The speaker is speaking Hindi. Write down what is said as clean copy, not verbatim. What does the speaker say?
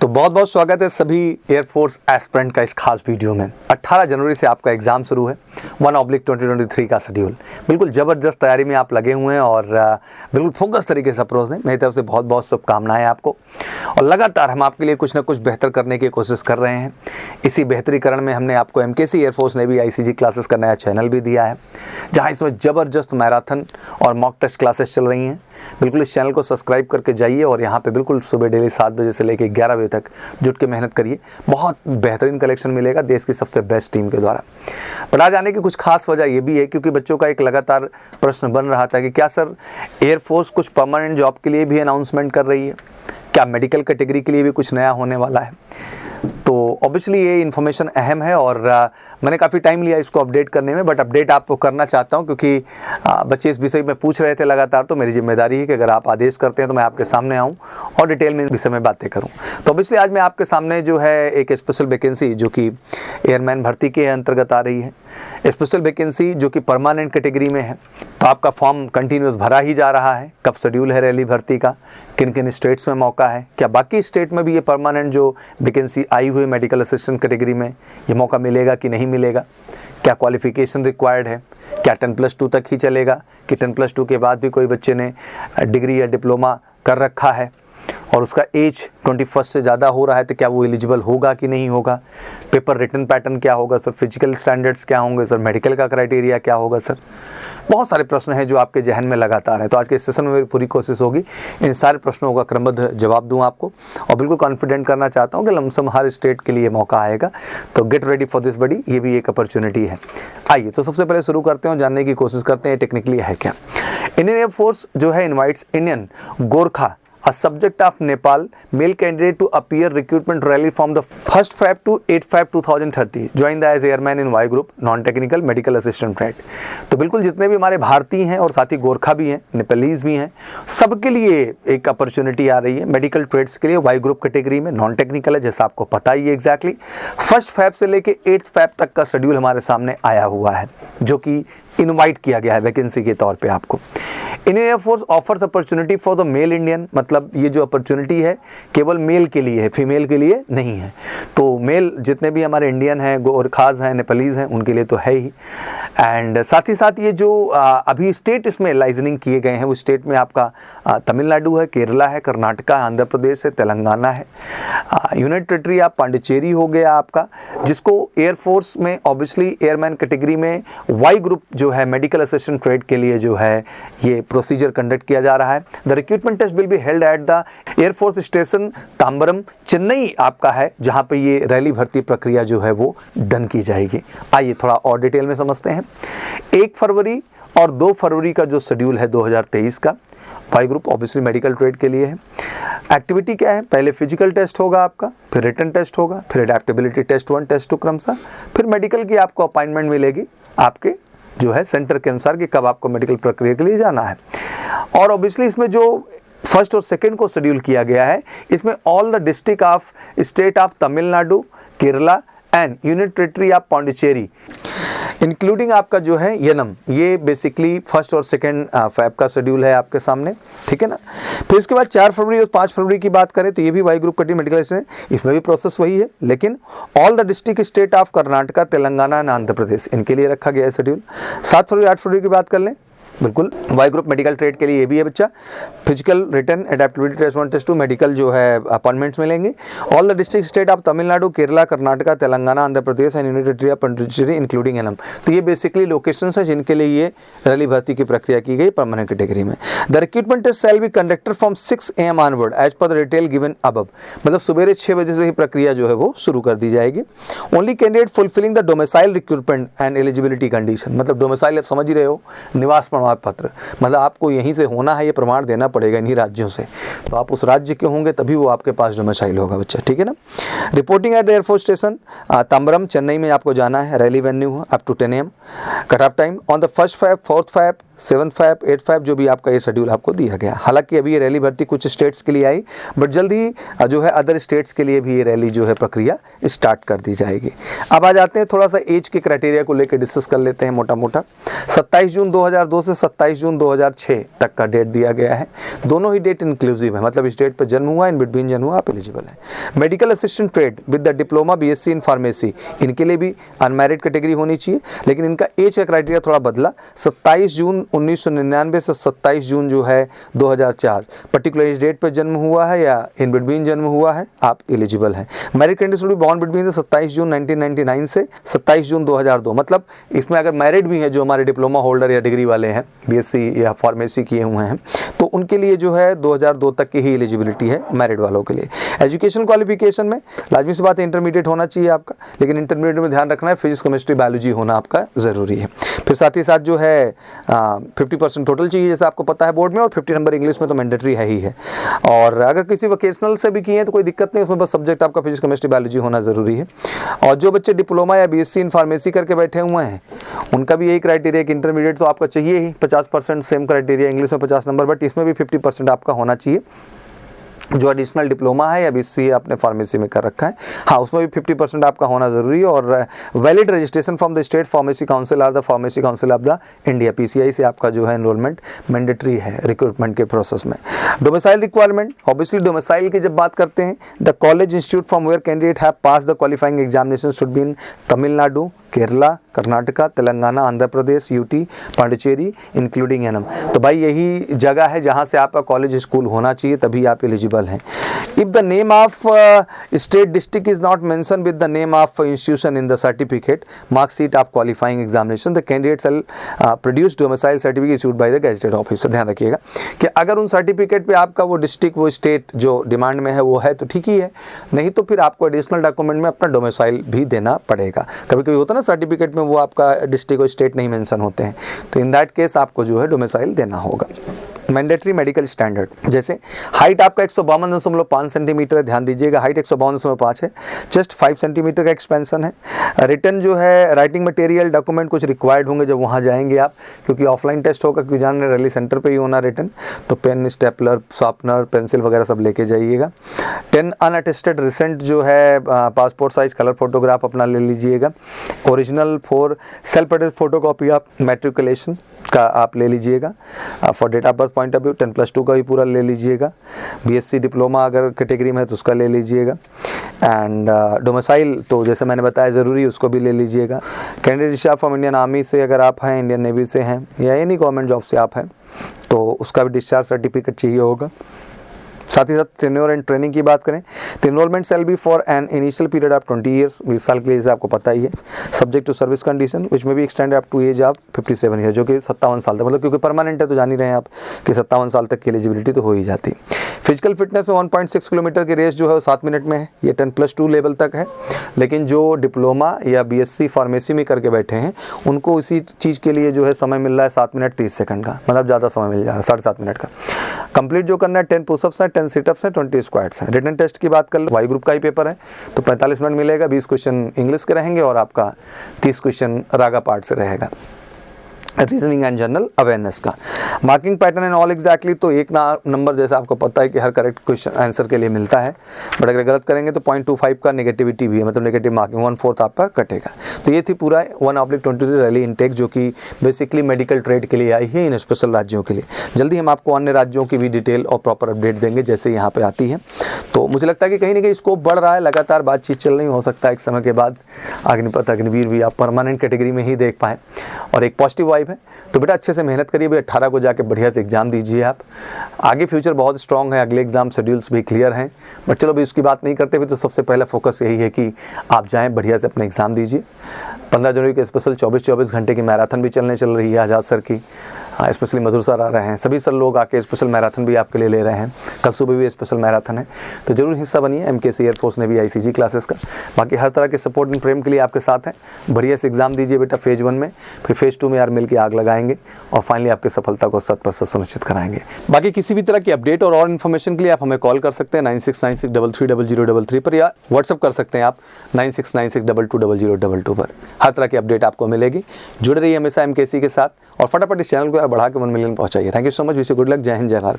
तो बहुत बहुत स्वागत है सभी एयरफोर्स एस्पिरेंट का इस खास वीडियो में। 18 जनवरी से आपका एग्ज़ाम शुरू है 1/2023 का शेड्यूल। बिल्कुल ज़बरदस्त तैयारी में आप लगे हुए हैं और बिल्कुल फोकस तरीके से अप्रोच दें। मेरी तरफ से बहुत बहुत शुभकामनाएं आपको। और लगातार हम आपके लिए कुछ ना कुछ बेहतर करने की कोशिश कर रहे हैं। इसी बेहतरीकरण में हमने आपको MKC air force navy ICG classes का नया चैनल भी दिया है, जहाँ इसमें ज़बरदस्त मैराथन और मॉक टेस्ट क्लासेस चल रही हैं। बिल्कुल इस चैनल को सब्सक्राइब करके जाइए और यहाँ पे बिल्कुल सुबह डेली 7 बजे से लेकर 11 बजे तक जुट के मेहनत करिए। बहुत बेहतरीन कलेक्शन मिलेगा देश की सबसे बेस्ट टीम के द्वारा। पढ़ा जाने की कुछ खास वजह ये भी है क्योंकि बच्चों का एक लगातार प्रश्न बन रहा था कि क्या सर एयरफोर्स कुछ परमानेंट जॉब के लिए भी अनाउंसमेंट कर रही है, क्या मेडिकल कैटेगरी के लिए भी कुछ नया होने वाला है। तो ऑब्वियसली ये इन्फॉर्मेशन अहम है और मैंने काफ़ी टाइम लिया इसको अपडेट करने में, बट अपडेट आपको करना चाहता हूँ क्योंकि बच्चे इस विषय में पूछ रहे थे लगातार। तो मेरी जिम्मेदारी है कि अगर आप आदेश करते हैं तो मैं आपके सामने आऊँ और डिटेल में इस विषय में बातें करूँ। तो ऑब्वियसली आज मैं आपके सामने जो है एक स्पेशल वैकेंसी जो कि एयरमैन भर्ती के अंतर्गत आ रही है, स्पेशल वैकेंसी जो कि परमानेंट कैटेगरी में है। तो आपका फॉर्म कंटिन्यूस भरा ही जा रहा है। कब शेड्यूल है रैली भर्ती का, किन किन स्टेट्स में मौका है, क्या बाकी स्टेट में भी ये परमानेंट जो वैकेंसी आई हुई मेडिकल असिस्टेंट कैटेगरी में ये मौका मिलेगा कि नहीं मिलेगा, क्या क्वालिफिकेशन रिक्वायर्ड है, क्या 10+2 तक ही चलेगा कि 10+2 के बाद भी कोई बच्चे ने डिग्री या डिप्लोमा कर रखा है और उसका एज 21 से ज़्यादा हो रहा है तो क्या वो एलिजिबल होगा कि नहीं होगा, पेपर रिटन पैटर्न क्या होगा सर, फिजिकल स्टैंडर्ड्स क्या होंगे सर, मेडिकल का क्राइटेरिया क्या होगा सर। बहुत सारे प्रश्न हैं जो आपके जहन में लगातार है। तो आज के सेशन में मेरी पूरी कोशिश होगी इन सारे प्रश्नों का क्रमबद्ध जवाब दूं आपको और बिल्कुल कॉन्फिडेंट करना चाहता हूं कि लमसम हर स्टेट के लिए मौका आएगा। तो गेट रेडी फॉर दिस बडी, ये भी एक अपॉर्चुनिटी है। आइए तो सबसे पहले शुरू करते हैं, जानने की कोशिश करते हैं टेक्निकली है क्या। इंडियन एयरफोर्स जो है invites Indian Gorkha a subject of Nepal male candidate to appear recruitment rally from the 1st Feb to 8 Feb 2030 join the as airman in Y group non-technical medical assistant grade। तो बिल्कुल जितने भी हमारे भारतीय हैं और साथ ही गोरखा भी हैं, नेपालीज भी हैं, सबके लिए एक अपॉर्चुनिटी आ रही है मेडिकल ट्रेड्स के लिए। Y ग्रुप कैटेगरी में नॉन टेक्निकल है जैसा आपको पता ही है एग्जैक्टली। 1st Feb से लेके 8 Feb तक का शेड्यूल हमारे सामने आया हुआ है जो कि इनवाइट किया गया है वैकेंसी के तौर पे आपको। Indian air force offers opportunity for the mail Indian, मतलब ये जो अपॉर्चुनिटी है केवल मेल के लिए है, फीमेल के लिए नहीं है। तो मेल जितने भी हमारे इंडियन हैं, गोरखाज हैं, नेपालीज हैं, उनके लिए तो है ही। एंड साथ ही साथ ये जो अभी स्टेट इसमें लाइजनिंग किए गए हैं वो स्टेट में आपका तमिलनाडु है, केरला है, कर्नाटका है, आंध्र प्रदेश है, तेलंगाना है, यूनियन टेरिटरी आप पांडिचेरी हो गया आपका, जिसको एयरफोर्स में ऑब्वियसली एयरमैन कैटेगरी में Y ग्रुप जो है मेडिकल असिस्टेंट ट्रेड के लिए जो है ये प्रोसीजर कंडक्ट किया जा रहा है। The recruitment test will be held at the air force station Tambaram Chennai आपका है, जहां पे ये रैली भर्ती प्रक्रिया जो है वो डन की जाएगी। आइए थोड़ा और डिटेल में समझते हैं। 1 फरवरी और 2 फरवरी का जो शेड्यूल है 2023 का Y group obviously medical trade के लिए है। एक्टिविटी क्या है, पहले फिजिकल टेस्ट होगा आपका, फिर रिटन टेस्ट होगा, फिर एडेप्टेबिलिटी टेस्ट 1 टेस्ट 2 क्रमशः, फिर मेडिकल की आपको अपॉइंटमेंट मिलेगी आपके जो है सेंटर के अनुसार कि कब आपको मेडिकल प्रक्रिया के लिए जाना है। और ऑब्वियसली इसमें जो 1st और 2nd को शेड्यूल किया गया है इसमें all the district of state of Tamil Nadu, Kerala and union territory of Pondicherry including आपका जो है यनम, ये बेसिकली 1st और 2nd फेब का शेड्यूल है आपके सामने, ठीक है ना। फिर इसके बाद 4 फरवरी और 5 फरवरी की बात करें तो ये भी Y ग्रुप कैटेगरी मेडिकल है, इसमें भी प्रोसेस वही है, लेकिन all the district state of Karnataka, Telangana and Andhra Pradesh इनके लिए रखा गया है शेड्यूल। 7 फरवरी 8 फरवरी की बात कर लें, बिल्कुल Y ग्रुप मेडिकल ट्रेड के लिए ये भी है बच्चा। Physical written adaptability test 1 test 2 medical जो है अपॉइंटमेंट्स मिलेंगे। All the district state of Tamil Nadu, Kerala, Karnataka, Telangana, Andhra Pradesh and union territory of Pondicherry including annum. तो ये बेसिकली लोकेशंस है जिनके लिए ये रैली भर्ती की प्रक्रिया की गई परमानेंट कैटेगरी में। The recruitment test shall be conducted from 6 AM onward as per the detail given above, मतलब सुबह 6 बजे से ही प्रक्रिया जो है वो शुरू कर दी जाएगी। Only candidate fulfilling the domicile recruitment and eligibility condition, मतलब डोमिसाइल आप समझ ही रहे हो, निवास प्रमाण पत्र, मतलब आपको यहीं से होना है, ये प्रमाण देना पड़ेगा इन्हीं राज्यों से। तो आप उस राज्य के होंगे तभी वो आपके पास डोमिसाइल होगा बच्चा, ठीक है ना। Reporting at the air force station Tambaram Chennai में आपको जाना है, rally venue up to 10 AM। Cut off time on the 1st Feb, 4th Feb, 7585 जो भी आपका ये शेड्यूल आपको दिया गया। हालांकि अभी ये रैली भर्ती कुछ स्टेट्स के लिए आई, बट जल्द ही जो है अदर स्टेट्स के लिए भी ये रैली जो है प्रक्रिया स्टार्ट कर दी जाएगी। अब आ जाते हैं थोड़ा सा एज के क्राइटेरिया को लेकर डिस्कस कर लेते हैं मोटा मोटा। 27 जून 2002 से 27 जून 2006 तक का डेट दिया गया है। दोनों ही डेट इंक्लूसिव है, मतलब इस डेट पर जन्म हुआ, इन बिटवीन जन्म हुआ, आप एलिजिबल है। Medical assistant trade with the diploma BSc in pharmacy, इनके लिए भी अनमैरिड कैटेगरी होनी चाहिए, लेकिन इनका एज का क्राइटेरिया थोड़ा बदला। 27 जून 1999 से 27 जून जो है 2004 पर्टिकुलर इस डेट पर जन्म हुआ है या इन बिटवीन जन्म हुआ है, आप एलिजिबल हैं। Married candidates will be born between 27 जून 1999 से 27 जून 2002, मतलब इसमें अगर मैरिड भी हैं जो हमारे डिप्लोमा होल्डर या डिग्री वाले हैं, बीएससी या फार्मेसी किए हुए हैं, तो उनके लिए जो है 2002 तक की ही एलिजिबिलिटी है मैरिड वालों के लिए। एजुकेशन क्वालिफिकेशन में लाजमी सी बात है इंटरमीडिएट होना चाहिए आपका, लेकिन इंटरमीडिएट में ध्यान रखना है फिजिक्स केमिस्ट्री बायोलॉजी होना आपका ज़रूरी है। फिर साथ ही साथ जो है 50% टोटल चाहिए जैसे आपको पता है बोर्ड में, और 50 नंबर इंग्लिश में तो मैंडेटरी है ही है। और अगर किसी वोकेशनल से भी किए हैं तो कोई दिक्कत नहीं, उसमें बस सब्जेक्ट आपका फिजिक्स केमिस्ट्री बायोलॉजी होना ज़रूरी है। और जो बच्चे डिप्लोमा या बीएससी इन फार्मेसी करके बैठे हुए हैं उनका भी यही क्राइटेरिया कि इंटरमीडिएट तो आपका चाहिए ही, 50% सेम क्राइटेरिया, इंग्लिश में 50 नंबर, बट इसमें भी 50% आपका होना चाहिए। जो एडिशनल डिप्लोमा है या बीएससी आपने फार्मेसी में कर रखा है, हाँ उसमें भी 50% आपका होना ज़रूरी है। और valid registration from the state pharmacy council और the pharmacy council of the India, PCI से आपका जो है एनरोलमेंट मैंडेटरी है रिक्रूटमेंट के प्रोसेस में। डोमिसाइल रिक्वायरमेंट, ऑब्वियसली डोमिसाइल की जब बात करते हैं, the college institute from where candidate have pass the qualifying examination should be in Tamil Nadu, Kerala, Karnataka, Telangana, Andhra Pradesh, UT, Pondicherry including annum. तो भाई यही जगह है जहां से आपका कॉलेज स्कूल होना चाहिए, तभी आप एलिजिबल हैं। If the name of state district is not mention with the name of institution in the certificate marksheet of qualifying examination, the candidate shell produce domicile certificate issued by the gazetted officer. ध्यान रखिएगा कि अगर उन सर्टिफिकेट पे आपका वो डिस्ट्रिक्ट वो स्टेट जो डिमांड में है वो है तो ठीक ही है, नहीं तो फिर आपको एडिशनल डॉक्यूमेंट में अपना डोमिसाइल भी देना पड़ेगा। कभी कभी होता है ना सर्टिफिकेट में वो आपका डिस्ट्रिक्ट और स्टेट नहीं मेंशन होते हैं, तो इन दैट केस आपको जो है डोमिसाइल देना होगा। मैंडेटरी मेडिकल स्टैंडर्ड, जैसे हाइट आपका 152.5 सेंटीमीटर है, ध्यान दीजिएगा हाइट 152.5 है, चेस्ट 5 सेंटीमीटर का एक्सपेंशन है। रिटर्न जो है राइटिंग मटेरियल डॉक्यूमेंट कुछ रिक्वायर्ड होंगे जब वहाँ जाएंगे आप, क्योंकि ऑफलाइन टेस्ट होगा, क्योंकि जान रहे रैली सेंटर पे ही होना रिटर्न, तो पेन, स्टेपलर, शार्पनर, पेंसिल वगैरह सब लेके जाइएगा। 10 अनअटेस्टेड रिसेंट जो है पासपोर्ट साइज कलर फोटोग्राफ अपना ले लीजिएगा। Original for self attest photocopy आप मैट्रिकुलेशन का आप ले लीजिएगा। For date of birth point of view 10+2 का भी पूरा ले लीजिएगा। बीएससी डिप्लोमा अगर कैटेगरी में है तो उसका ले लीजिएगा। एंड डोमिसाइल तो जैसे मैंने बताया ज़रूरी, उसको भी ले लीजिएगा। Candidate discharge from Indian army से अगर आप हैं, इंडियन नेवी से हैं या एनी गवर्नमेंट जॉब से आप हैं तो उसका भी डिस्चार्ज सर्टिफिकेट चाहिए होगा। साथ ही साथ टेन्योर एंड ट्रेनिंग की बात करें तो enrolment shall be for an initial period of 20 years, 20 साल के लिए, जैसे आपको पता ही है, subject to service condition which में भी extend up to age of 57 year, जो कि 57 साल तक, मतलब क्योंकि परमानेंट है तो जान ही रहे हैं आप कि 57 साल तक की एलिजिबिलिटी तो हो ही जाती। फिजिकल फिटनेस में 1.6 किलोमीटर की रेस जो है 7 मिनट में है, ये 10+2 लेवल तक है, लेकिन जो डिप्लोमा या बीएससी फार्मेसी में करके बैठे हैं उनको इसी चीज़ के लिए जो है समय मिल रहा है 7 मिनट 30 सेकंड का, मतलब ज़्यादा समय मिल जा रहा है, 7.5 मिनट का। कंप्लीट जो करना है 10 पुशअप्स हैं, 10 सिटअप्स हैं, 20 स्क्वाट्स हैं। रिटन टेस्ट की बात कर लो, वाई ग्रुप का ही पेपर है तो 45 मिनट मिलेगा, 20 क्वेश्चन इंग्लिश के रहेंगे और आपका 30 क्वेश्चन रागा पार्ट से रहेगा। रीजनिंग एंड जनरल अवेयरनेस का marking pattern and all exactly, तो एक नंबर जैसे आपको पता है कि हर करेक्ट क्वेश्चन आंसर के लिए मिलता है, बट अगर गलत करेंगे तो 0.25 का नेगेटिविटी भी है, मतलब नेगेटिव मार्किंग 1/4 आपका कटेगा। तो ये थी पूरा 1/23 रैली इनटेक जो कि बेसिकली मेडिकल ट्रेड के लिए आई है इन स्पेशल राज्यों के लिए। जल्दी हम आपको अन्य राज्यों की भी डिटेल और प्रॉपर अपडेट देंगे जैसे यहाँ पे आती है। तो मुझे लगता है कि कहीं ना कहीं स्कोप बढ़ रहा है, लगातार बातचीत चल रही, हो सकता है एक समय के बाद अग्निपथ अग्निवीर भी आप परमानेंट कैटेगरी में ही देख पाएँ और एक पॉजिटिव वाइब है। तो बेटा अच्छे से मेहनत करिए, 18 को जाके बढ़िया से एग्जाम दीजिए आप, आगे फ्यूचर बहुत स्ट्रांग है, अगले एग्जाम शेड्यूल्स भी क्लियर हैं, बट चलो अभी उसकी बात नहीं करते हुए तो सबसे पहला फोकस यही है कि आप जाएं बढ़िया से अपना एग्ज़ाम दीजिए। 15 जनवरी के स्पेशल 24 घंटे की मैराथन भी चल रही है आज़ाद सर की, स्पेशली मधुर सर आ रहे हैं, सभी सर लोग आके स्पेशल मैराथन भी आपके लिए ले रहे हैं, कल सुबह भी स्पेशल मैराथन है, तो जरूर हिस्सा बनिए। एमकेसी एयरफोर्स ने भी आईसीजी क्लासेस का, बाकी हर तरह के सपोर्ट एंड प्रेम के लिए आपके साथ हैं। बढ़िया से एग्जाम दीजिए बेटा फेज़ 1 में, फिर फेज़ 2 में यार मिल के आग लगाएंगे और फाइनली आपकी सफलता को 100% सुनिश्चित कराएंगे। बाकी किसी भी तरह की अपडेट और इन्फॉर्मेशन के लिए आप हमें कॉल कर सकते हैं 9696330033 पर, या व्हाट्सअप कर सकते हैं आप 9696220022 पर। हर तरह की अपडेट आपको मिलेगी। जुड़े रहिए हमेशा एमकेसी के साथ और फटाफट इस चैनल को बढ़ा के 1 मिलियन पहुंचाइए। Thank you so much, wish you good luck, जय हिंद जय भारत।